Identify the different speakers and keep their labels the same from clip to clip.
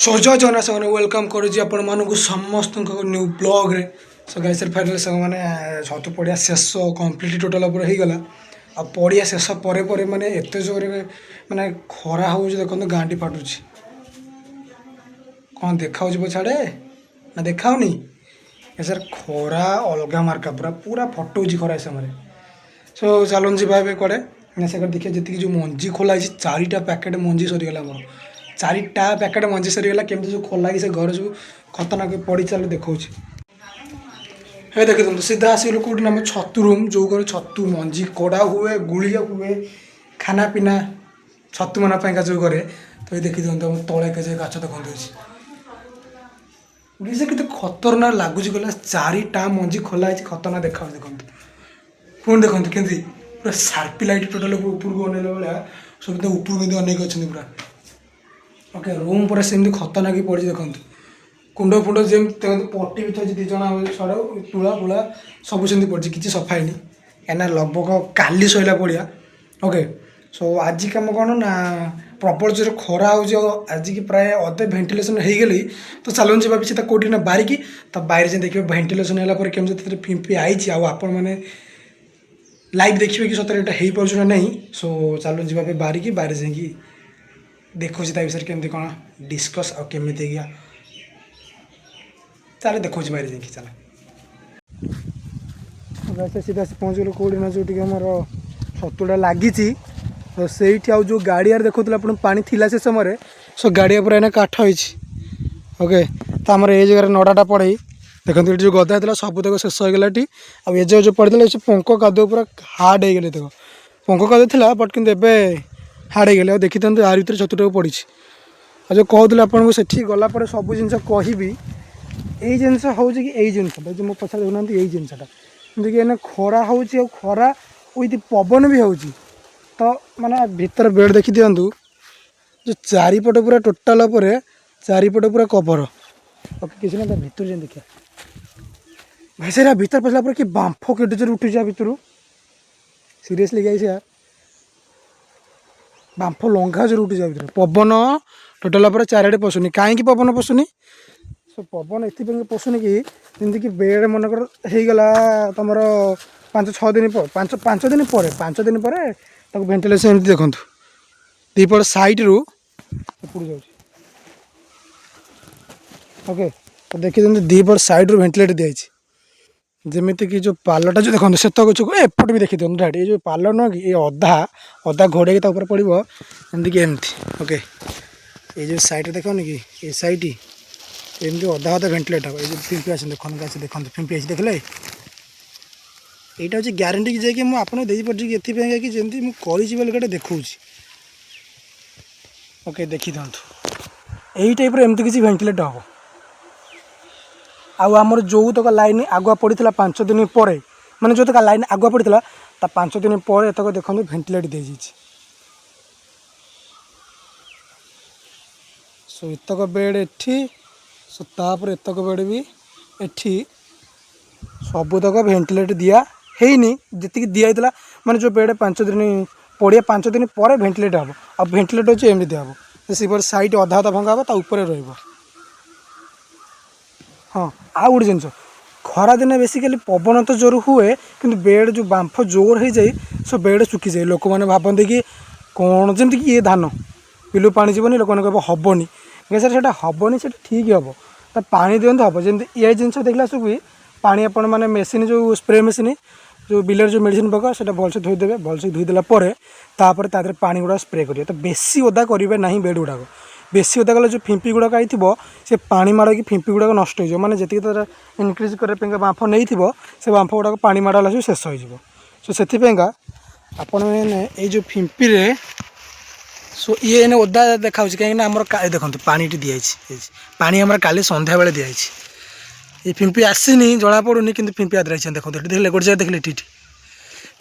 Speaker 1: सो जय जगन्नाथ सागर वेलकम करुँच आपण मानक समस्त न्यू ब्लॉग रे सो गाइस फाइनल साग मैंने छतु पड़िया शेष कम्प्लीट टोटाल हो गला आ पड़िया शेष पर माने एत जोर माने खरा हो देखो गाँटी फाटुच कौन देखा पछाड़े ना देखाऊनी सर खरा अलग मार्का पूरा पूरा फटोची खरा समय सो चलन जी कड़े से देखिए जी जो मंजी खोला चारिटा पैकेट मंजी सरीगला मोर चारिटा पैकेट मंजी सरीगला केमती जो खोला से घर जो खतरनाक पड़ी चल देखा हे देखी तुम सीधा आसगलु कौटी ना छतु रूम जो घर छतु मंजी कड़ा हुए गुड़िया हुए खाना पीना छतु मना जो घरे तो ये देखी दिखाँ तले के गाछ देखते से कितने खतरनाक लगुच कहला चारिटा मंजी खोला खतरनाक देखा देखते पुणी देखते केमती पूरा सार्पी लाइट टोटाल उपरको अनेला भाया सब उपरको अनेक अच्छा पूरा ओके रूम पूरा सेमती खतरनाक पड़ी देखते कुंड फुंड जमी पट्टी भी थी दिज सड़ तुला फुला सब सेमती पड़ी किसी सफा है क्या लगभग काली सैला पड़िया ओके सो आज कम कौन ना प्रबल जोर खरा हो आज की प्राय अधे भेन्टिलेसन हो गली तो चलन जी भाई कौटी ना बारिकी तो बाहर देखिए भेन्टिलेसन है केमती फिंपी आई आपण मैंने लाइव देखिए कि सतरे यहाँ हो पार्छ ना नहीं सो चलन जी भाई बारिकी बाहर जाकि देखो विषय केमती कौन डिस्कस आ केमी गया चल देखो बाहर जाकि चल वैसे सीधा से पहुँच गलु कौड़ी ना जो आमर छतुटा लगी तो से जो गाड़ियार देखुला आप पानी थिला से समय सो गाड़िया पूरा काठ होती ओके तो आम ये जगह नड़ाटा पड़े देखते ये जो गदा था सब तक शेष हो गला आए जो पड़ता है पंख कादुआ पूरा हार्ड हो गले देख पंख कादुआ था बट कि हार्ड हो गले देखी था यार भर छतुटा पड़ी जो कहते आपको से गलापर सब जिन कहि यही जिनस हूँ कि यही जिनस जो मो पछा देखुना यही जिनसटा कि खरा हो खरा विथ पवन भी हो तो माने भीतर बेड देखी दिंतु जो चारिपट पूरा टोटाल चारिपट पूरा कवर ओके किसी ना भीतर जाए देखिए भाई सर भीतर पसला कि बांफ केटे जोर उठुच भितर सीरीयसली गाइस यार बांफ लंघा जोर उठुच भितर पवन टोटाल पूरा चारिड़े पशुनी कहीं पवन पशुनी सो पवन ये पशुनी कि जमीक बेड मनकर होगला तुम 5-6 दिन पर 5 दिन पर 5 दिन पर भेन्टिलेसन एमती देखु दीपट साइड रू एपड़ जा ओके तो देखी दीपट साइड रू भेन्टिलेटर दिखाई जमीती कि जो पालटा जो देखते सेत गच को एपट भी देखी दिखाँ डाट ये जो पाल नुह कि ये अधा अधा घोड़े पड़ो एमती कि एमती ओके ये जो साइड देखनी कि ये साइड एमती अधा अधा भेन्टिलेटर ये जो फिंपी आस देखते देखते फिंपी आस देखले यहाँ हूँ ग्यारंटी कि जाकि मुझे देपारे कि जमी मुझे गोटे देखा ओके देखी था यही टाइप एमती किसी भेन्टिलेटर हम आमर जो तक लाइन आगुआ पड़ा 5 दिन पर माने जो तक लाइन आगुआ पड़ा 5 दिन पर एतक देखते भेन्टिलेटर दी जाइए सो एतक बेड एठी सो तापर एतक बेड भी एठी सबुतक भेन्टिलेटर दिया हैनी जी दिखाई माने जो बेड 5 दिन पड़िया 5 दिन पर भेन्टिलेटर हम आ भेन्टिलेटर हो एमती दिया सीपर साइड अधा अधा भंगा हम ऊपर रहा हाँ आ गोटे जिन खरा दिन बेसिकली पवन तो जोर हुए कि बेड जो बांफ जोर हो जाए सो बेड सुखी जाए लोक मैंने भावती कि कौन जमी कि ये धान बिलू पानी जीवन लोक मैंने कह हेनी सर से हेनी से ठीक हम तो पानी दिखते हम जमी ये जिन देखला सब पानी आपण मैंने मेसीन जो स्प्रे मेसीन जो बिलर जो मेडिसिन पका से भलसे धोईदेवे भलसे धोईदेला तापर पानी गुड़ा स्प्रे करेंगे तो बेसी ओदा करेंगे ना बेड गुड़ाक बेसी ओदा कले जो फिंपी गुड़ाक आई से पानी माड़ कि फिंपी गुड़ाक नष्ट हो मैंने जी तर इनक्रिज करने बांफ नहीं से बांफ गुड़ाक पानी माड़ा शेष हो सो से आपण मैंने जो फिंपी रे सो ये ओदा देखा कहीं आम देखते पानी दिखाई पानी आम काली संध्या बेले दिखाई ये फिंपी आसनी जना पड़ूनी कि फिंपी आदि देखते देखले गोटे जगह देखले टी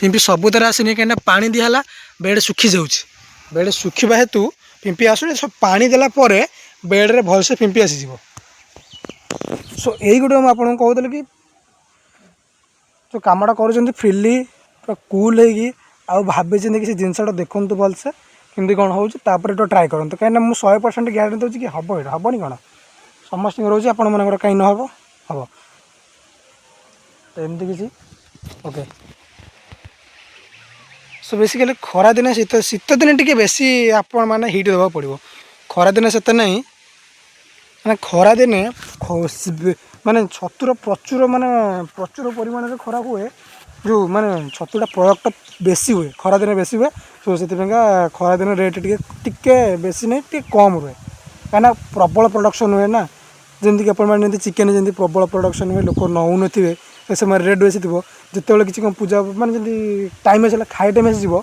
Speaker 1: फिंपी सबुतर आसनी कहीं पानी दिहला बेड सुखी जाऊँच बेड सुखा हेतु फिंपी आसुनी सब पानी देला बेड रे भलसे फिंपी आसीज सो यही गोटे मुझे कहूँ कि जो कमटा कर फ्रिली पूरा कूल होगी भाई कि जिनसा देखते भलसे କେମିତି କ'ଣ ହେଉଛି ତାପରେ ତ ଟ୍ରାଏ କରନ୍ତୁ କାହିଁକିନା ମୁଁ 100% ଗ୍ୟାରେଣ୍ଟି ଦେଉଛି କି ହେବ ଏଇଟା ହେବନି କ'ଣ ସମସ୍ତଙ୍କର ରହୁଛି ଆପଣମାନଙ୍କର କାହିଁ ନ ହେବ ହେବ ତ ଏମିତି କିଛି ଓକେ। ସୋ ବେସିକାଲି ଖରାଦିନେ ଶୀତ ଦିନେ ଟିକେ ବେଶୀ ଆପଣମାନେ ହିଟ୍ ଦେବାକୁ ପଡ଼ିବ ଖରାଦିନେ ସେତେ ନାହିଁ ମାନେ ଖରାଦିନେ ମାନେ ଛତୁର ପ୍ରଚୁର ପରିମାଣରେ ଖରା ହୁଏ ଯେଉଁ ମାନେ ଛତୁଟା ପ୍ରଡ଼କ୍ଟ ବେଶୀ ହୁଏ ଖରାଦିନେ ବେଶୀ ହୁଏ ସୋ ସେଥିପାଇଁକା ଖରାଦିନ ରେଟ୍ ଟିକେ ବେଶୀ ନାହିଁ ଟିକେ କମ୍ ରୁହେ କାହିଁକିନା ପ୍ରବଳ ପ୍ରଡ଼କ୍ସନ୍ ହୁଏ ନା ଯେମିତିକି ଆପଣମାନେ ଯେମିତି ଚିକେନ୍ ଯେମିତି ପ୍ରବଳ ପ୍ରଡ଼କ୍ସନ୍ ହୁଏ ଲୋକ ନେଉନଥିବେ ସେ ସମୟରେ ରେଟ୍ ବେଶୀ ଥିବ ଯେତେବେଳେ କିଛି କ'ଣ ପୂଜା ମାନେ ଯେମିତି ଟାଇମ୍ ଆସିଲା ଖାଇବା ଟାଇମ୍ ଆସିଯିବ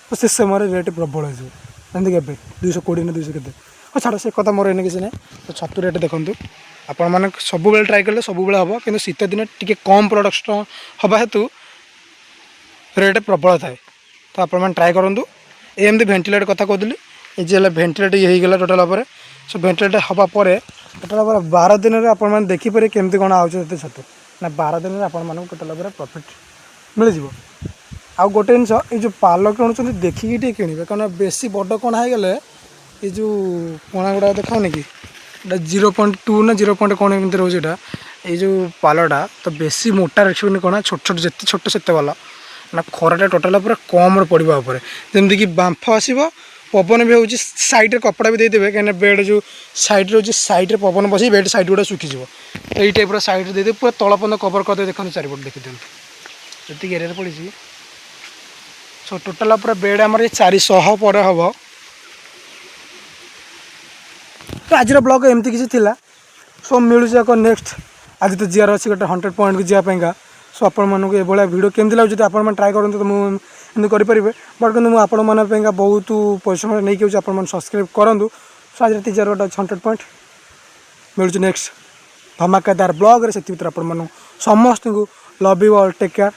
Speaker 1: ତ ସେ ସମୟରେ ରେଟ୍ ପ୍ରବଳ ହେଇଯିବ ଯେମିତିକି ଏବେ 220 ନା 200 କେତେ ହଁ ଛାଡ଼ ସେ କଥା ମୋର ଏନେ କିଛି ନାହିଁ ତ ଛତୁ ରେଟ୍ ଦେଖନ୍ତୁ ଆପଣମାନେ ସବୁବେଳେ ଟ୍ରାଏ କଲେ ସବୁବେଳେ ହେବ କିନ୍ତୁ ଶୀତ ଦିନେ ଟିକେ କମ୍ ପ୍ରଡ଼କ୍ସନ୍ ହେବା ହେତୁ ରେଟ୍ ପ୍ରବଳ ଥାଏ ତ ଆପଣମାନେ ଟ୍ରାଏ କରନ୍ତୁ ଏମିତି ଭେଣ୍ଟିଲେଟର୍ କଥା କହୁଥିଲି ଏ ଯେ ହେଲା ଭେଣ୍ଟିଲେଟର୍ ଇଏ ହେଇଗଲା ଟୋଟାଲ୍ ଉପରେ ସୋ ଭେଣ୍ଟିଲେଟର୍ ହେବା ପରେ ଟୋଟାଲ୍ ଉପରେ 12 ଦିନରେ ଆପଣମାନେ ଦେଖିପାରିବେ କେମିତି କ'ଣ ଆଉଛି ଏତେ ଛତୁ ନା 12 ଦିନରେ ଆପଣମାନଙ୍କୁ ଟୋଟାଲ୍ ଉପରେ ପ୍ରଫିଟ୍ ମିଳିଯିବ। ଆଉ ଗୋଟେ ଜିନିଷ ଏଇ ଯେଉଁ ପାଲ କିଣୁଛନ୍ତି ଦେଖିକି ଟିକେ କିଣିବେ କାରଣ ବେଶୀ ବଡ଼ କଣା ହେଇଗଲେ ଏ ଯେଉଁ କଣା ଗୁଡ଼ାକ ଦେଖାଉନି କି ଏଇଟା 0.2 ନା 0. କ'ଣ ଏମିତି ରହୁଛି ଏଇଟା ଏଇ ଯେଉଁ ପାଲଟା ତ ବେଶୀ ମୋଟା ରଖିବନି କଣା ଛୋଟ ଯେତେ ଛୋଟ ସେତେ ଭଲ ନା ଖରାଟା ଟୋଟାଲ୍ ପୁରା କମ୍ରେ ପଡ଼ିବା ଉପରେ ଯେମିତିକି ବାମ୍ଫ ଆସିବ ପବନ ବି ହେଉଛି ସାଇଡ଼୍ରେ କପଡ଼ା ବି ଦେଇଦେବେ କାହିଁକିନା ବେଡ଼୍ ଯେଉଁ ସାଇଡ଼୍ରେ ହେଉଛି ସାଇଡ଼୍ରେ ପବନ ବସି ବେଡ଼୍ ସାଇଡ଼୍ ଗୁଡ଼ା ଶୁଖିଯିବ ଏଇ ଟାଇପ୍ର ସାଇଡ଼୍ରେ ଦେଇଦେବେ ପୁରା ତଳ ପର୍ଯ୍ୟନ୍ତ କଭର୍ କରିଦେବେ ଦେଖନ୍ତୁ ଚାରିପଟେ ଦେଖିଦିଅନ୍ତୁ ଯେତିକି ଏରିଆରେ ପଡ଼ିଛି ସୋ ଟୋଟାଲ୍ ପୁରା ବେଡ଼୍ ଆମର ଏ 400 ପରେ ହେବ। ତ ଆଜିର ବ୍ଲଗ୍ ଏମିତି କିଛି ଥିଲା ସୋ ମିଳୁଛି ଏକ ନେକ୍ସଟ ଆଜି ତ ଯିବାର ଅଛି ଗୋଟେ 100 ପଏଣ୍ଟକୁ ଯିବା ପାଇଁକା ସୋ ଆପଣମାନଙ୍କୁ ଏଭଳିଆ ଭିଡ଼ିଓ କେମିତି ଲାଗୁଛି ଯଦି ଆପଣମାନେ ଟ୍ରାଏ କରନ୍ତୁ ତ ମୁଁ ଏମିତି କରିପାରିବେ ବଟ୍ କିନ୍ତୁ ମୁଁ ଆପଣମାନଙ୍କ ପାଇଁକା ବହୁତ ପରିଶ୍ରମ ନେଇକି ହେଉଛି ଆପଣମାନେ ସବସ୍କ୍ରାଇବ୍ କରନ୍ତୁ ସୋ ଆଜି ରାତି ଯିବାର ଗୋଟେ ଅଛି 100 ପଏଣ୍ଟ ମିଳୁଛି ନେକ୍ସଟ ଧମାକାଦାର ବ୍ଲଗ୍ରେ ସେତିକି ଭିତରେ ଆପଣମାନଙ୍କୁ ସମସ୍ତଙ୍କୁ love you all take care.